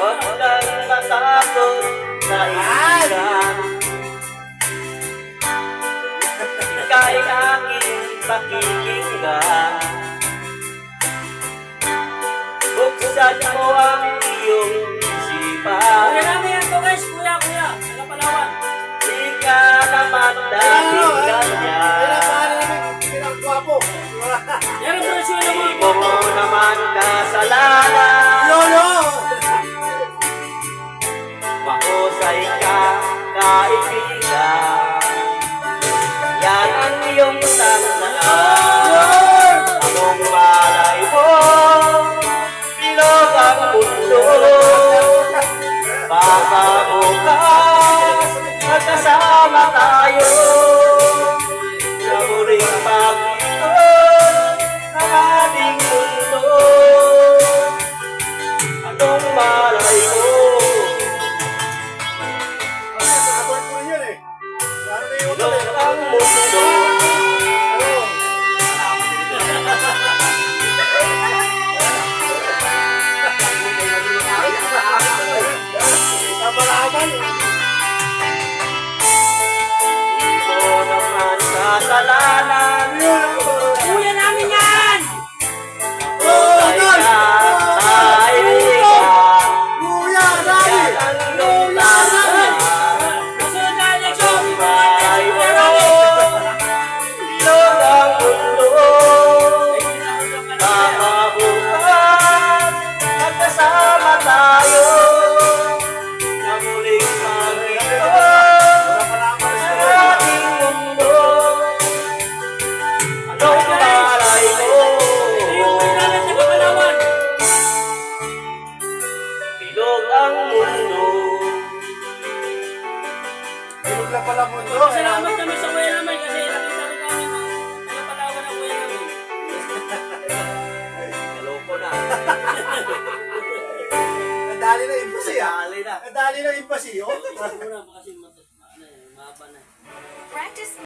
Huwag kang matakot na iilan. Ika'y aking pakikinggan. Buksan mo ang iyong isipan. Kuya namin yan to guys, kuya, taga Palawan. Di ka naman dating ganyan. Yan ang presyo ng Di mga mo naman kasalanan. Mahusay ka, kaibigan. Yan ang iyong tandaan. Anong malay mo, bilog ang mundo. Baka bukas, magkasama tayo. Sa muling pag-ikot ng ating mundo. Anong malay mo, bilog ang mundo. Di mo naman kasalanan. kuya namin yan! Mahusay ka, kaibigan. Yan ang iyong tandaan. Kasunod na eleksyon, Malay mo, kuya namin! bilog ang mundo. Baka bukas, magkasama tayo. Sa muling pag-ikot ng ating mundo. Anong malay mo, Kuya namin taga Palawan. bilog ang mundo. Salamat kami sa kuya namin kasi nakita rin namin ng taga Palawan ang kuya namin. Naloko na. Nadali na impasi ah. Dali na. Nadali na impasi oh. Siguro na kasi mahaba na. Practice